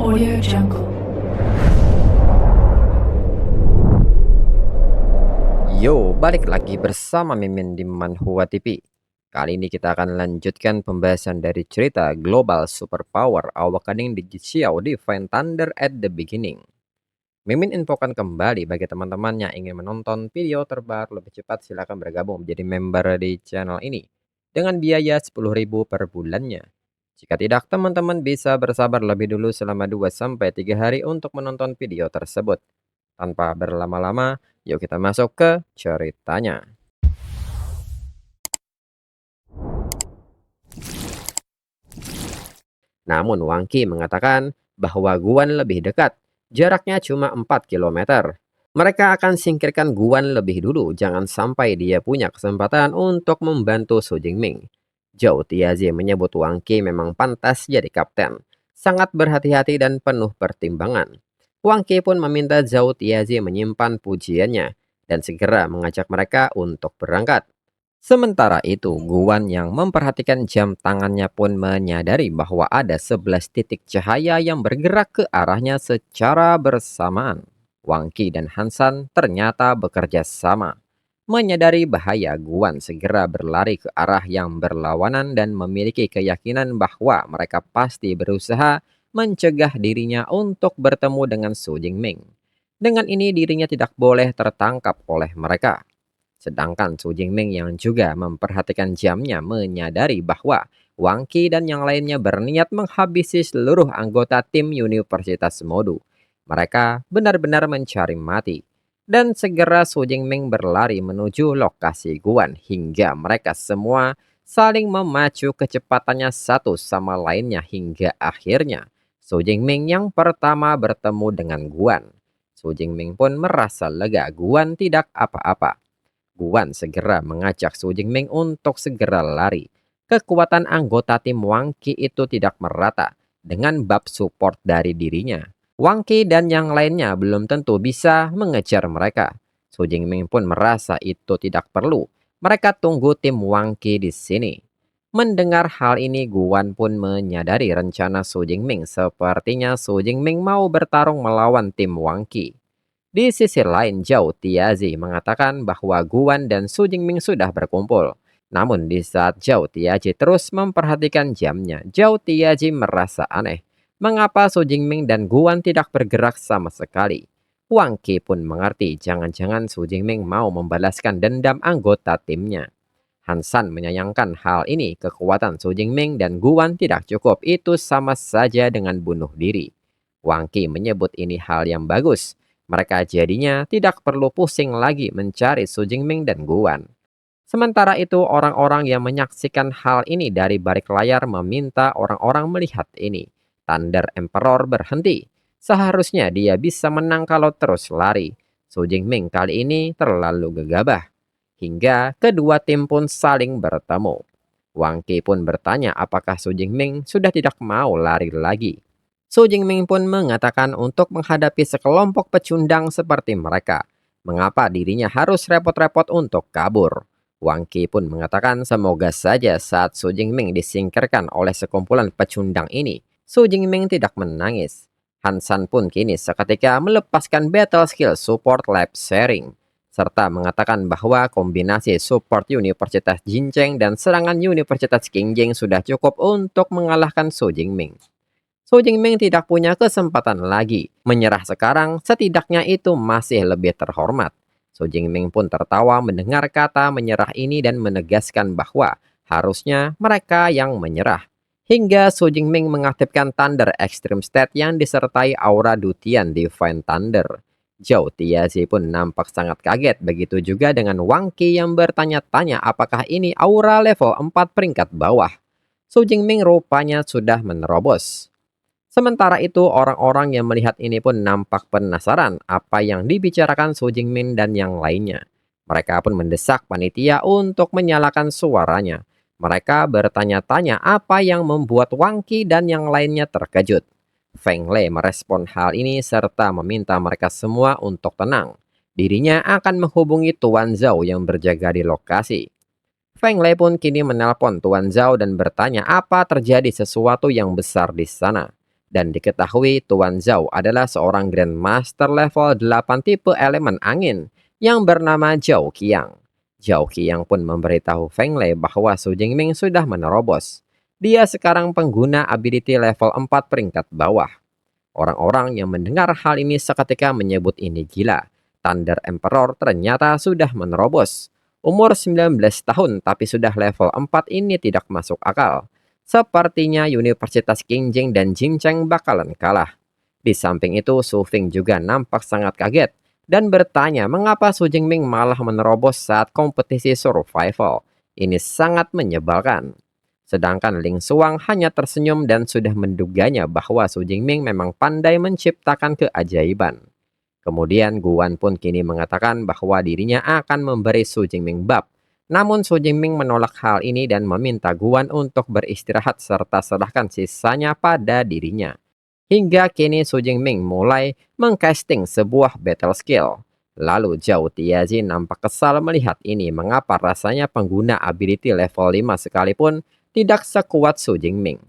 Audio Jungle. Yo, balik lagi bersama Mimin di Manhwa TV. Kali ini kita akan lanjutkan pembahasan dari cerita Global Superpower Awakening di Xiao Divine Thunder at the Beginning. Mimin infokan kembali bagi teman-teman yang ingin menonton video terbaru lebih cepat, silahkan bergabung menjadi member di channel ini dengan biaya 10.000 per bulannya. Jika tidak, teman-teman bisa bersabar lebih dulu selama 2-3 hari untuk menonton video tersebut. Tanpa berlama-lama, yuk kita masuk ke ceritanya. Namun Wang Qi mengatakan bahwa Guan lebih dekat, jaraknya cuma 4 kilometer. Mereka akan singkirkan Guan lebih dulu, jangan sampai dia punya kesempatan untuk membantu Su Jingming. Zhou Tiazi menyebut Wang Qi memang pantas jadi kapten, sangat berhati-hati dan penuh pertimbangan. Wang Qi pun meminta Zhou Tiazi menyimpan pujiannya dan segera mengajak mereka untuk berangkat. Sementara itu, Guan yang memperhatikan jam tangannya pun menyadari bahwa ada 11 titik cahaya yang bergerak ke arahnya secara bersamaan. Wang Qi dan Hansan ternyata bekerja sama. Menyadari bahaya, Guan segera berlari ke arah yang berlawanan dan memiliki keyakinan bahwa mereka pasti berusaha mencegah dirinya untuk bertemu dengan Su Jingming. Dengan ini dirinya tidak boleh tertangkap oleh mereka. Sedangkan Su Jingming yang juga memperhatikan jamnya menyadari bahwa Wang Qi dan yang lainnya berniat menghabisi seluruh anggota tim Universitas Modu. Mereka benar-benar mencari mati. Dan segera Su Jingming berlari menuju lokasi Guan hingga mereka semua saling memacu kecepatannya satu sama lainnya hingga akhirnya Su Jingming yang pertama bertemu dengan Guan. Su Jingming pun merasa lega, Guan tidak apa-apa. Guan segera mengajak Su Jingming untuk segera lari. Kekuatan anggota tim Wang Qi itu tidak merata dengan bab support dari dirinya. Wang Qi dan yang lainnya belum tentu bisa mengejar mereka. Su Jingming pun merasa itu tidak perlu. Mereka tunggu tim Wang Qi di sini. Mendengar hal ini, Guan pun menyadari rencana Su Jingming. Sepertinya Su Jingming mau bertarung melawan tim Wang Qi. Di sisi lain, Zhou Tiazi mengatakan bahwa Guan dan Su Jingming sudah berkumpul. Namun di saat Zhou Tiazi terus memperhatikan jamnya, Zhou Tiazi merasa aneh. Mengapa Su Jingming dan Guan tidak bergerak sama sekali? Wang Qi pun mengerti, jangan-jangan Su Jingming mau membalaskan dendam anggota timnya. Hansan menyayangkan hal ini, kekuatan Su Jingming dan Guan tidak cukup, itu sama saja dengan bunuh diri. Wang Qi menyebut ini hal yang bagus. Mereka jadinya tidak perlu pusing lagi mencari Su Jingming dan Guan. Sementara itu, orang-orang yang menyaksikan hal ini dari balik layar meminta orang-orang melihat ini. Thunder Emperor berhenti. Seharusnya dia bisa menang kalau terus lari. Su Jingming kali ini terlalu gegabah. Hingga kedua tim pun saling bertemu. Wang Qi pun bertanya apakah Su Jingming sudah tidak mau lari lagi. Su Jingming pun mengatakan untuk menghadapi sekelompok pecundang seperti mereka, mengapa dirinya harus repot-repot untuk kabur. Wang Qi pun mengatakan semoga saja saat Su Jingming disingkirkan oleh sekumpulan pecundang ini, Su Jingming tidak menangis. Hansan pun kini seketika melepaskan battle skill support lab sharing, serta mengatakan bahwa kombinasi support Universitas Jincheng dan serangan Universitas Qingjing sudah cukup untuk mengalahkan Su Jingming. Su Jingming tidak punya kesempatan lagi. Menyerah sekarang setidaknya itu masih lebih terhormat. Su Jingming pun tertawa mendengar kata menyerah ini dan menegaskan bahwa harusnya mereka yang menyerah. Hingga Su Jingming mengaktifkan Thunder Extreme State yang disertai aura Dutian Divine Thunder. Zhou Tiazi pun nampak sangat kaget, begitu juga dengan Wang Qi yang bertanya-tanya apakah ini aura level 4 peringkat bawah. Su Jingming rupanya sudah menerobos. Sementara itu, orang-orang yang melihat ini pun nampak penasaran apa yang dibicarakan Su Jingming dan yang lainnya. Mereka pun mendesak panitia untuk menyalakan suaranya. Mereka bertanya-tanya apa yang membuat Wang Qi dan yang lainnya terkejut. Feng Lei merespon hal ini serta meminta mereka semua untuk tenang. Dirinya akan menghubungi Tuan Zhao yang berjaga di lokasi. Feng Lei pun kini menelpon Tuan Zhao dan bertanya apa terjadi sesuatu yang besar di sana. Dan diketahui Tuan Zhao adalah seorang Grandmaster level 8 tipe elemen angin yang bernama Zhao Qiang. Zhao Qiang pun memberitahu Feng Lei bahwa Su Jingming sudah menerobos. Dia sekarang pengguna ability level 4 peringkat bawah. Orang-orang yang mendengar hal ini seketika menyebut ini gila. Thunder Emperor ternyata sudah menerobos. Umur 19 tahun tapi sudah level 4 ini tidak masuk akal. Sepertinya Universitas Qingjing dan Jingcheng bakalan kalah. Di samping itu, Su Fing juga nampak sangat kaget dan bertanya mengapa Su Jingming malah menerobos saat kompetisi survival. Ini sangat menyebalkan. Sedangkan Ling Xuang hanya tersenyum dan sudah menduganya bahwa Su Jingming memang pandai menciptakan keajaiban. Kemudian Guan pun kini mengatakan bahwa dirinya akan memberi Su Jingming bab. Namun Su Jingming menolak hal ini dan meminta Guan untuk beristirahat serta serahkan sisanya pada dirinya. Hingga kini Su Jingming mulai mengcasting sebuah battle skill. Lalu Zhao Tiazi nampak kesal melihat ini mengapa rasanya pengguna ability level 5 sekalipun tidak sekuat Su Jingming.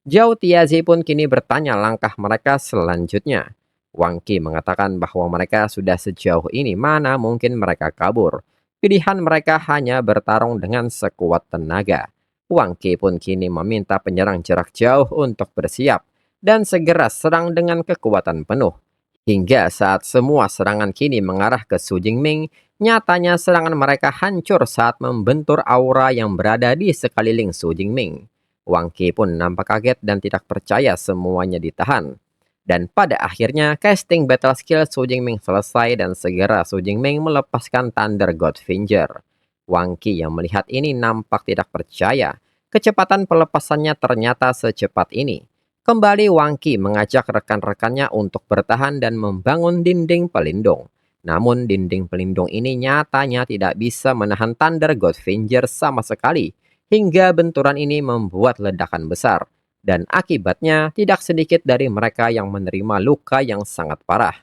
Zhao Tiazi pun kini bertanya langkah mereka selanjutnya. Wang Qi mengatakan bahwa mereka sudah sejauh ini mana mungkin mereka kabur. Pilihan mereka hanya bertarung dengan sekuat tenaga. Wang Qi pun kini meminta penyerang jarak jauh untuk bersiap dan segera serang dengan kekuatan penuh. Hingga saat semua serangan kini mengarah ke Su Jingming, nyatanya serangan mereka hancur saat membentur aura yang berada di sekeliling Su Jingming. Wang Qi pun nampak kaget dan tidak percaya semuanya ditahan. Dan pada akhirnya, casting battle skill Su Jingming selesai dan segera Su Jingming melepaskan Thunder God Finger. Wang Qi yang melihat ini nampak tidak percaya. Kecepatan pelepasannya ternyata secepat ini. Kembali Wang Qi mengajak rekan-rekannya untuk bertahan dan membangun dinding pelindung. Namun dinding pelindung ini nyatanya tidak bisa menahan Thunder God Finger sama sekali. Hingga benturan ini membuat ledakan besar. Dan akibatnya tidak sedikit dari mereka yang menerima luka yang sangat parah.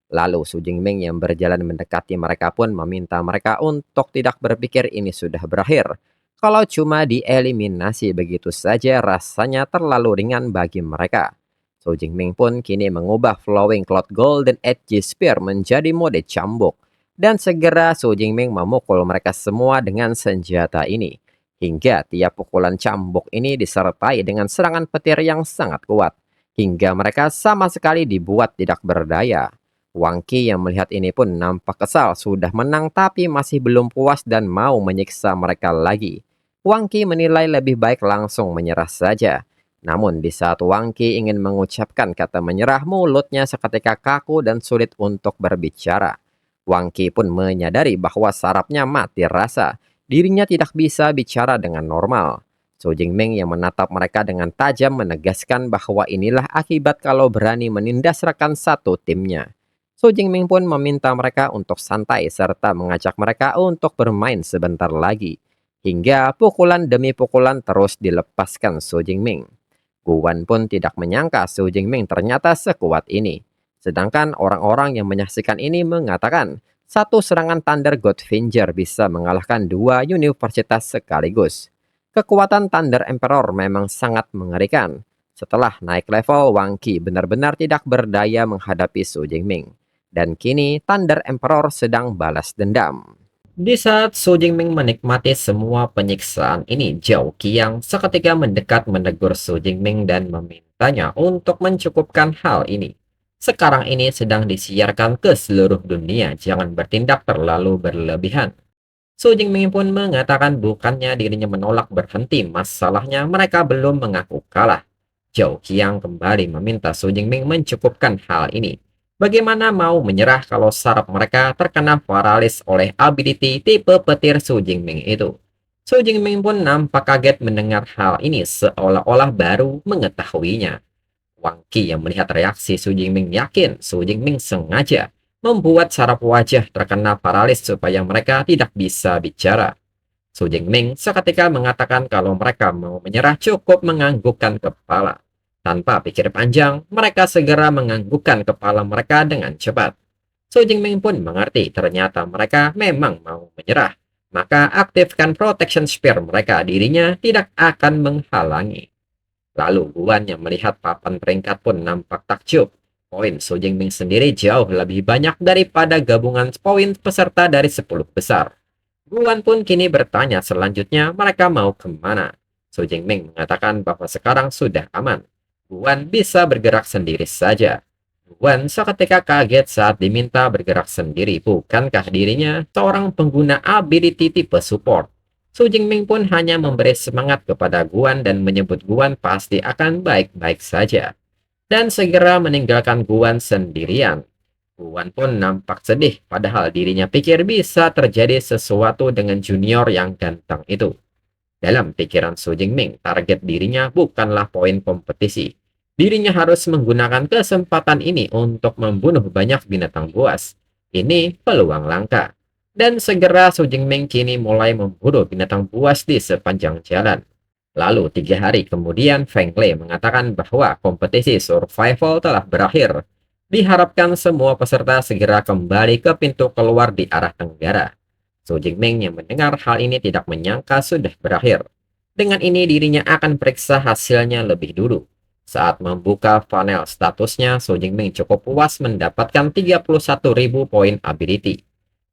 Lalu Su Jingming yang berjalan mendekati mereka pun meminta mereka untuk tidak berpikir ini sudah berakhir. Kalau cuma dieliminasi begitu saja rasanya terlalu ringan bagi mereka. Su Jingming pun kini mengubah Flowing Cloud Golden Edge Spear menjadi mode cambuk. Dan segera Su Jingming memukul mereka semua dengan senjata ini. Hingga tiap pukulan cambuk ini disertai dengan serangan petir yang sangat kuat. Hingga mereka sama sekali dibuat tidak berdaya. Wang Qi yang melihat ini pun nampak kesal sudah menang tapi masih belum puas dan mau menyiksa mereka lagi. Wang Qi menilai lebih baik langsung menyerah saja. Namun di saat Wang Qi ingin mengucapkan kata menyerah, mulutnya seketika kaku dan sulit untuk berbicara. Wang Qi pun menyadari bahwa sarafnya mati rasa. Dirinya tidak bisa bicara dengan normal. Su Jingming yang menatap mereka dengan tajam menegaskan bahwa inilah akibat kalau berani menindas rekan satu timnya. Su Jingming pun meminta mereka untuk santai serta mengajak mereka untuk bermain sebentar lagi. Hingga pukulan demi pukulan terus dilepaskan Su Jingming. Guan pun tidak menyangka Su Jingming ternyata sekuat ini. Sedangkan orang-orang yang menyaksikan ini mengatakan, satu serangan Thunder God Finger bisa mengalahkan dua universitas sekaligus. Kekuatan Thunder Emperor memang sangat mengerikan. Setelah naik level, Wang Qi benar-benar tidak berdaya menghadapi Su Jingming. Dan kini Thunder Emperor sedang balas dendam. Di saat Su Jingming menikmati semua penyiksaan ini, Zhao Qiang seketika mendekat menegur Su Jingming dan memintanya untuk mencukupkan hal ini. Sekarang ini sedang disiarkan ke seluruh dunia, jangan bertindak terlalu berlebihan. Su Jingming pun mengatakan bukannya dirinya menolak berhenti, masalahnya mereka belum mengaku kalah. Zhao Qiang kembali meminta Su Jingming mencukupkan hal ini. Bagaimana mau menyerah kalau saraf mereka terkena paralis oleh ability tipe petir Su Jingming itu? Su Jingming pun nampak kaget mendengar hal ini seolah-olah baru mengetahuinya. Wang Qi yang melihat reaksi Su Jingming yakin Su Jingming sengaja membuat saraf wajah terkena paralis supaya mereka tidak bisa bicara. Su Jingming seketika mengatakan kalau mereka mau menyerah cukup menganggukkan kepala. Tanpa pikir panjang, mereka segera menganggukkan kepala mereka dengan cepat. Su Jingming pun mengerti ternyata mereka memang mau menyerah. Maka aktifkan Protection Spear mereka, dirinya tidak akan menghalangi. Lalu Guan yang melihat papan peringkat pun nampak takjub. Poin Su Jingming sendiri jauh lebih banyak daripada gabungan poin peserta dari 10 besar. Guan pun kini bertanya selanjutnya mereka mau kemana. Su Jingming mengatakan bahwa sekarang sudah aman. Guan bisa bergerak sendiri saja. Guan seketika kaget saat diminta bergerak sendiri. Bukankah dirinya seorang pengguna ability tipe support? Su Jingming pun hanya memberi semangat kepada Guan dan menyebut Guan pasti akan baik-baik saja. Dan segera meninggalkan Guan sendirian. Guan pun nampak sedih, padahal dirinya pikir bisa terjadi sesuatu dengan junior yang ganteng itu. Dalam pikiran Su Jingming, target dirinya bukanlah poin kompetisi. Dirinya harus menggunakan kesempatan ini untuk membunuh banyak binatang buas. Ini peluang langka. Dan segera Su Jingming kini mulai memburu binatang buas di sepanjang jalan. Lalu 3 hari kemudian Feng Lei mengatakan bahwa kompetisi survival telah berakhir. Diharapkan semua peserta segera kembali ke pintu keluar di arah tenggara. Su Jingming yang mendengar hal ini tidak menyangka sudah berakhir. Dengan ini dirinya akan periksa hasilnya lebih dulu. Saat membuka panel statusnya, Su Jingming cukup puas mendapatkan 31.000 poin ability.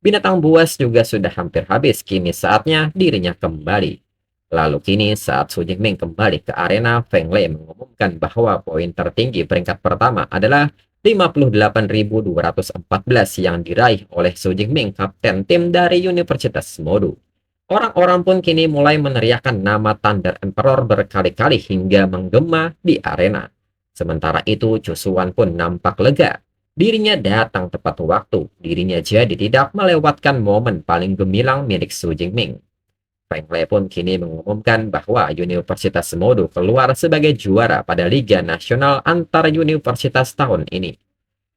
Binatang buas juga sudah hampir habis, kini saatnya dirinya kembali. Lalu kini saat Su Jingming kembali ke arena, Feng Lei mengumumkan bahwa poin tertinggi peringkat pertama adalah 58.214 yang diraih oleh Su Jingming, kapten tim dari Universitas Modu. Orang-orang pun kini mulai meneriakkan nama Thunder Emperor berkali-kali hingga menggema di arena. Sementara itu, Cusuan pun nampak lega. Dirinya datang tepat waktu, dirinya jadi tidak melewatkan momen paling gemilang milik Su Jingming. Feng Lei pun kini mengumumkan bahwa Universitas Modu keluar sebagai juara pada Liga Nasional antar universitas tahun ini.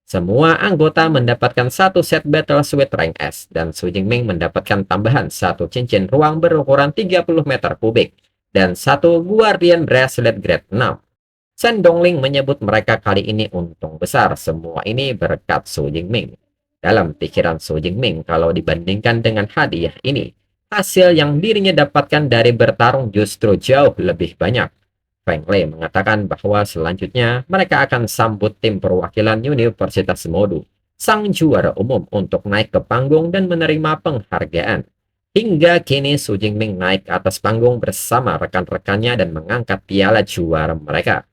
Semua anggota mendapatkan satu set Battle Suit Rank S dan Su Jingming mendapatkan tambahan satu cincin ruang berukuran 30 meter kubik dan satu Guardian Bracelet Grade 6. Shen Dongling menyebut mereka kali ini untung besar, semua ini berkat Su Jingming. Dalam pikiran Su Jingming, kalau dibandingkan dengan hadiah ini, hasil yang dirinya dapatkan dari bertarung justru jauh lebih banyak. Feng Lei mengatakan bahwa selanjutnya mereka akan sambut tim perwakilan Universitas Modu, sang juara umum, untuk naik ke panggung dan menerima penghargaan. Hingga kini Su Jingming naik ke atas panggung bersama rekan-rekannya dan mengangkat piala juara mereka.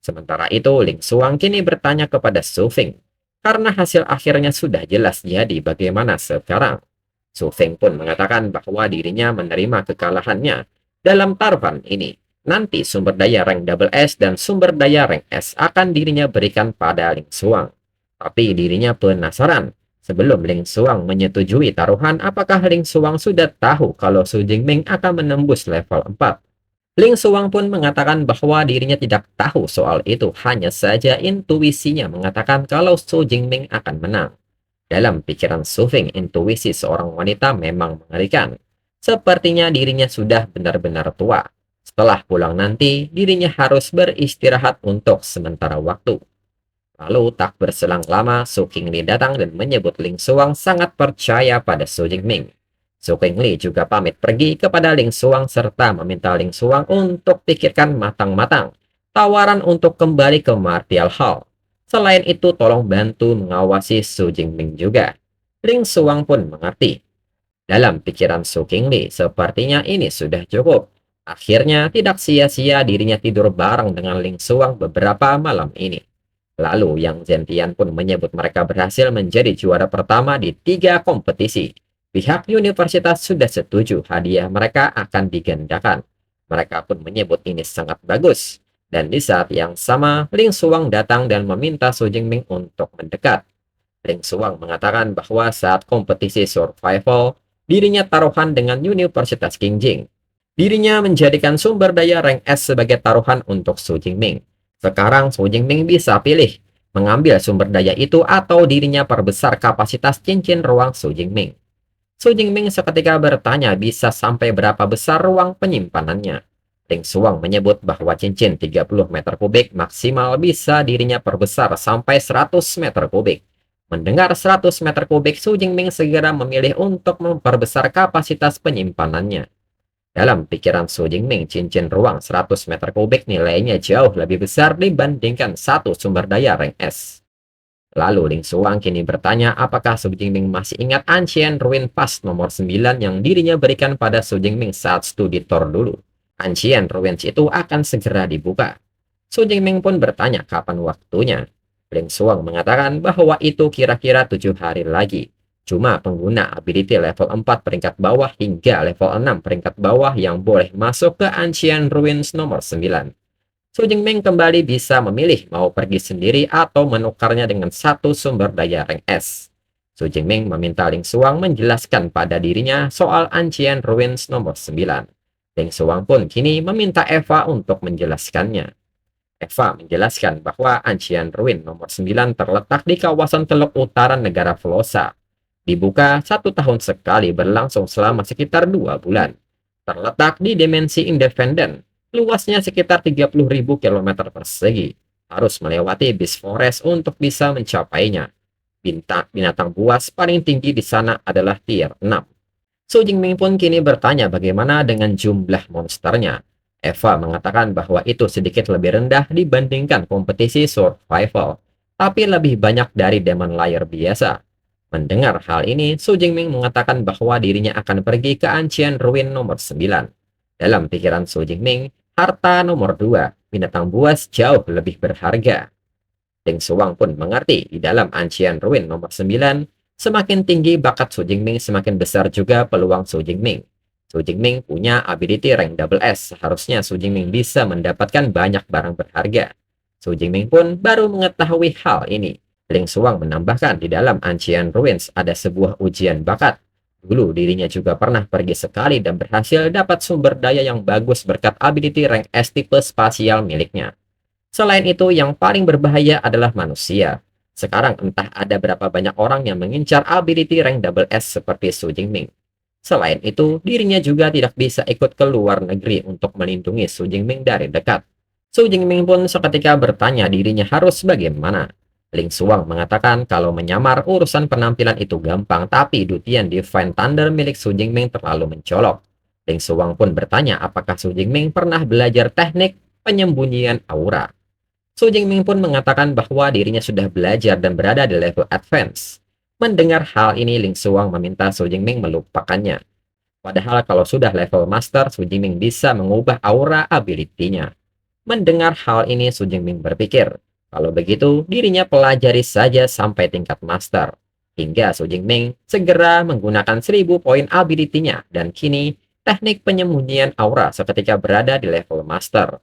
Sementara itu, Ling Xuang kini bertanya kepada Su Feng, karena hasil akhirnya sudah jelas, jadi bagaimana sekarang? Su Feng pun mengatakan bahwa dirinya menerima kekalahannya dalam taruhan ini. Nanti sumber daya rank double S dan sumber daya rank S akan dirinya berikan pada Ling Xuang. Tapi dirinya penasaran. Sebelum Ling Xuang menyetujui taruhan, apakah Ling Xuang sudah tahu kalau Su Jingming akan menembus level 4? Ling Xuang pun mengatakan bahwa dirinya tidak tahu soal itu, hanya saja intuisinya mengatakan kalau Su Jingming akan menang. Dalam pikiran Su Feng, intuisi seorang wanita memang mengerikan. Sepertinya dirinya sudah benar-benar tua. Setelah pulang nanti, dirinya harus beristirahat untuk sementara waktu. Lalu tak berselang lama, Su Qingli datang dan menyebut Ling Xuang sangat percaya pada Su Jingming. Su Qingli juga pamit pergi kepada Ling Xuang serta meminta Ling Xuang untuk pikirkan matang-matang tawaran untuk kembali ke Martial Hall. Selain itu, tolong bantu mengawasi Su Jingming juga. Ling Xuang pun mengerti. Dalam pikiran Su Qingli, sepertinya ini sudah cukup. Akhirnya, tidak sia-sia dirinya tidur bareng dengan Ling Xuang beberapa malam ini. Lalu, Yang Zentian pun menyebut mereka berhasil menjadi juara pertama di 3 kompetisi. Pihak universitas sudah setuju hadiah mereka akan digandakan. Mereka pun menyebut ini sangat bagus. Dan di saat yang sama, Ling Xuang datang dan meminta Su Jingming untuk mendekat. Ling Xuang mengatakan bahwa saat kompetisi survival, dirinya taruhan dengan Universitas Qingjing. Dirinya menjadikan sumber daya rank S sebagai taruhan untuk Su Jingming. Sekarang Su Jingming bisa pilih, mengambil sumber daya itu atau dirinya perbesar kapasitas cincin ruang Su Jingming. Su Jingming seketika bertanya bisa sampai berapa besar ruang penyimpanannya. Ling Xuang menyebut bahwa cincin 30 meter kubik maksimal bisa dirinya perbesar sampai 100 meter kubik. Mendengar 100 meter kubik, Su Jingming segera memilih untuk memperbesar kapasitas penyimpanannya. Dalam pikiran Su Jingming, cincin ruang 100 meter kubik nilainya jauh lebih besar dibandingkan satu sumber daya rank S. Lalu Ling Xuang kini bertanya apakah Su Jingming masih ingat Ancient Ruin Pass nomor 9 yang dirinya berikan pada Su Jingming saat studi Thor dulu. Ancient Ruins itu akan segera dibuka. Su Jingming pun bertanya kapan waktunya. Ling Xuang mengatakan bahwa itu kira-kira 7 hari lagi. Cuma pengguna ability level 4 peringkat bawah hingga level 6 peringkat bawah yang boleh masuk ke Ancient Ruins nomor 9. Su Jingming kembali bisa memilih mau pergi sendiri atau menukarnya dengan satu sumber daya rank S. Su Jingming meminta Ling Xuang menjelaskan pada dirinya soal Ancient Ruins nomor 9. Ling Xuang pun kini meminta Eva untuk menjelaskannya. Eva menjelaskan bahwa Ancient Ruin nomor 9 terletak di kawasan Teluk Utara negara Velosa. Dibuka 1 tahun sekali berlangsung selama sekitar 2 bulan. Terletak di dimensi independen, luasnya sekitar 30.000 km persegi. Harus melewati Beast Forest untuk bisa mencapainya. Binatang buas paling tinggi di sana adalah tier 6. Su Jingming pun kini bertanya bagaimana dengan jumlah monsternya. Eva mengatakan bahwa itu sedikit lebih rendah dibandingkan kompetisi survival, tapi lebih banyak dari Demon Lair biasa. Mendengar hal ini, Su Jingming mengatakan bahwa dirinya akan pergi ke Ancient Ruin nomor 9. Dalam pikiran Su Jingming, harta nomor 2, binatang buas jauh lebih berharga. Ling Xuang pun mengerti di dalam Ancient Ruin nomor 9, semakin tinggi bakat Su Jingming semakin besar juga peluang Su Jingming. Su Jingming punya ability rank double S, seharusnya Su Jingming bisa mendapatkan banyak barang berharga. Su Jingming pun baru mengetahui hal ini. Ling Xuang menambahkan di dalam Ancient Ruins ada sebuah ujian bakat. Dulu dirinya juga pernah pergi sekali dan berhasil dapat sumber daya yang bagus berkat ability rank S tipe spasial miliknya. Selain itu, yang paling berbahaya adalah manusia. Sekarang entah ada berapa banyak orang yang mengincar ability rank double S seperti Su Jingming. Selain itu, dirinya juga tidak bisa ikut ke luar negeri untuk melindungi Su Jingming dari dekat. Su Jingming pun seketika bertanya dirinya harus bagaimana. Ling Xuang mengatakan kalau menyamar urusan penampilan itu gampang, tapi Dutian Divine Thunder milik Su Jingming terlalu mencolok. Ling Xuang pun bertanya apakah Su Jingming pernah belajar teknik penyembunyian aura. Su Jingming pun mengatakan bahwa dirinya sudah belajar dan berada di level advance. Mendengar hal ini, Ling Xuang meminta Su Jingming melupakannya. Padahal kalau sudah level master, Su Jingming bisa mengubah aura ability-nya. Mendengar hal ini, Su Jingming berpikir, kalau begitu dirinya pelajari saja sampai tingkat master. Hingga Su Jingming segera menggunakan 1000 poin ability-nya dan kini teknik penyembunyian aura seketika berada di level master.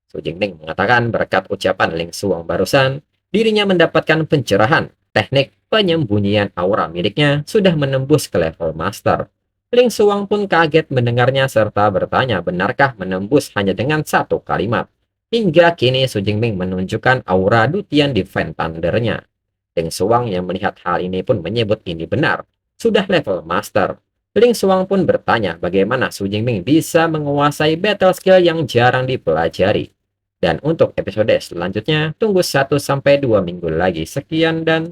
Su Jingming mengatakan berkat ucapan Ling Xuang barusan, dirinya mendapatkan pencerahan. Teknik penyembunyian aura miliknya sudah menembus ke level master. Ling Xuang pun kaget mendengarnya serta bertanya benarkah menembus hanya dengan satu kalimat. Hingga kini Su Jingming menunjukkan aura Dutian Divine Thunder-nya. Ling Xuang yang melihat hal ini pun menyebut ini benar. Sudah level master. Ling Xuang pun bertanya bagaimana Su Jingming bisa menguasai battle skill yang jarang dipelajari. Dan untuk episode selanjutnya, tunggu 1-2 minggu lagi. Sekian dan